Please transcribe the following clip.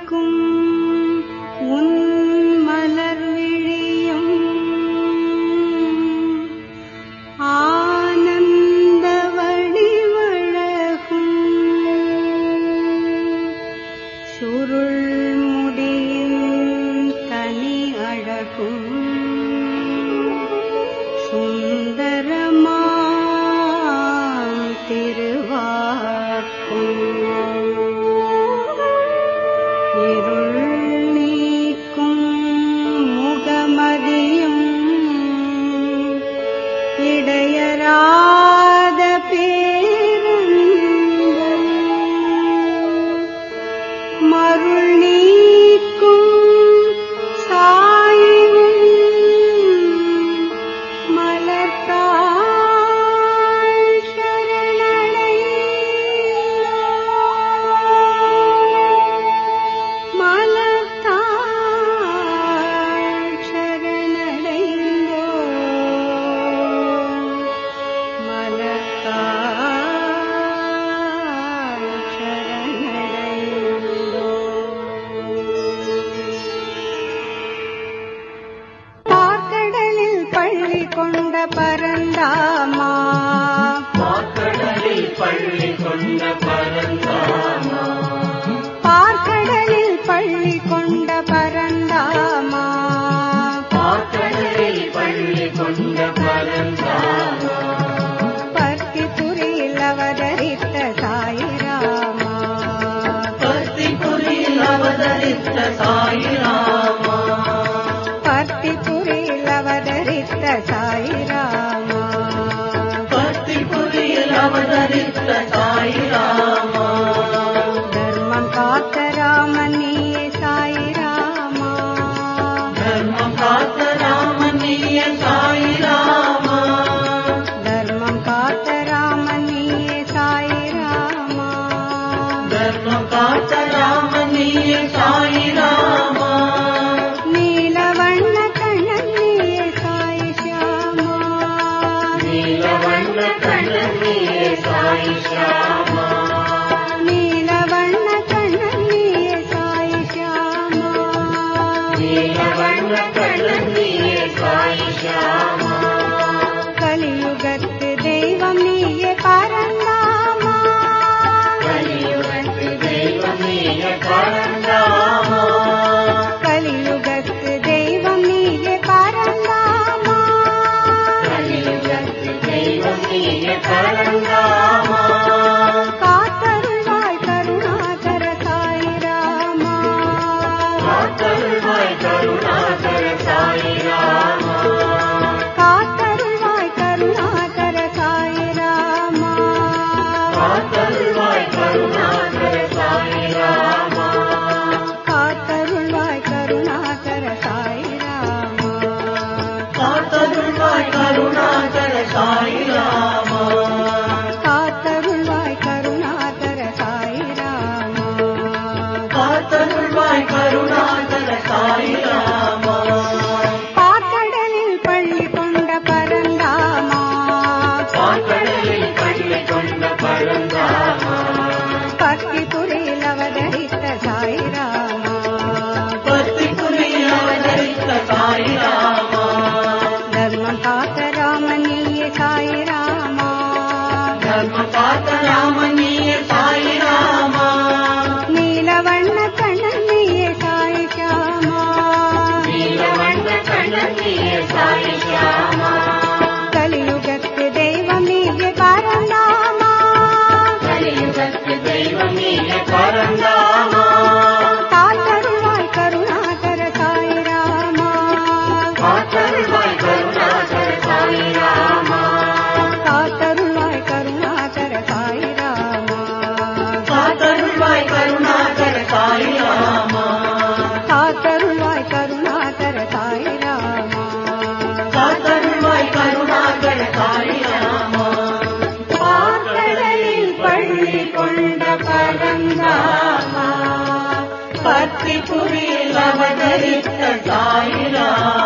பறிக்கும் உன் மலர் விழியும் ஆனந்த வடிவழகும் சுருள் முடியின் தனி அழகும் சுந்தரமாம் திருவாக்கும் இருள் நீக்கும் முகமதியும் இடையராத பேரன்பும் மருள் நீக்கும் சாயும் மலர்த்தாள் சரணடைந்தோ மலர்த்தாள் சரணடைந்தோ மலர்த்தாள் சரணடைந்தோ. பார்க்கடலில் பள்ளி கொண்ட பரந்தாமா பார்க்கடலில் பள்ளி கொண்ட பரந்தாமா பார்க்கடலில் பள்ளி கொண்ட பரந்தாமா பார்க்கடலில் பள்ளி கொண்ட பரந்தாமா பர்த்திபுரியில் அவதரித்த சாயிராமா பர்த்திபுரியில் அவதரித்த சாயிராமா பர்த்திபுரியில் அவதரித்த சாயிராமா பர்த்திபுரியில் அவதரித்த சாயிராமா தர்மம் காத்த ராமன் நீயே சாயிராமா தர்மம் காத்த ராமன் நீயே சாயிராமா தர்மம் காத்த ராமன் நீயே சாயிராமா தர்மம் காத்த ராமன் நீயே சாயிராமா நீலவண்ண கண்ணன் நீயே சாயி ஷியாமா நீலவண்ண கண்ணன் நீயே சாயி ஷியாமா நீலவண்ண கண்ணன் நீயே சாயி ஷியாமா நீலவண்ண கண்ணன் நீயே சாயி ஷியாமா கலியுகத்து தெய்வம் நீயே பரந்தாமா கலியுகத்து தெய்வம் நீயே பரந்தாமா கலியுகத்து தெய்வம் நீயே பரந்தாமா கலியுகத்து தெய்வம் நீயே பரந்தாமா காத்தருள்வாய் கருணாகர சாயிராமா காத்தருள்வாய் கருணாகர சாயிராமா காத்தருள்வாய் கருணாகர சாயிராமா காத்தருள்வாய் கருணாகர சாயிராமா காத்தருள்வாய் கருணாகர சாயிராமா காத்தருள்வாய் கருணாகர சாயிராமா காத்தருள்வாய் கருணாகர சாயிராமா காத்தருள்வாய் கருணாகர சாயிராமா பார்க்கடலில் பள்ளி கொண்ட பரந்தாமா பார்க்கடலில் பள்ளி கொண்ட பரந்தாமா பர்த்திபுரியில் அவதரித்த சாயிராமா பர்த்திபுரியில் அவதரித்த சாயிராமா தர்மம் காத்த ராமன் நீயே சாயிராமா தர்மம் காத்த ராமன் நீயே சாயிராமா நீலவண்ண கண்ணன் நீயே சாயி ஷியாமா நீலவண்ண கண்ணன் நீயே சாயி ஷியாமா கலியுகத்து தெய்வம் நீயே பரந்தாமா கலியுகத்து தெய்வம் நீயே பரந்தாமா காத்தருள்வாய் கருணாகர சாயிராமா காத்தருள்வாய் கருணாகர சாயிராமா காத்தருள்வாய் கருணாகர சாயிராமா காத்தருள்வாய் கருணாகர சாயிராமா காத்தருள்வாய் கருணாகர சாயிராமா காத்தருள்வாய் கருணாகர சாயிராமா பார்க்கடலில் பள்ளி கொண்ட பரந்தாமா பர்த்திபுரியில் அவதரித்த சாயிராமா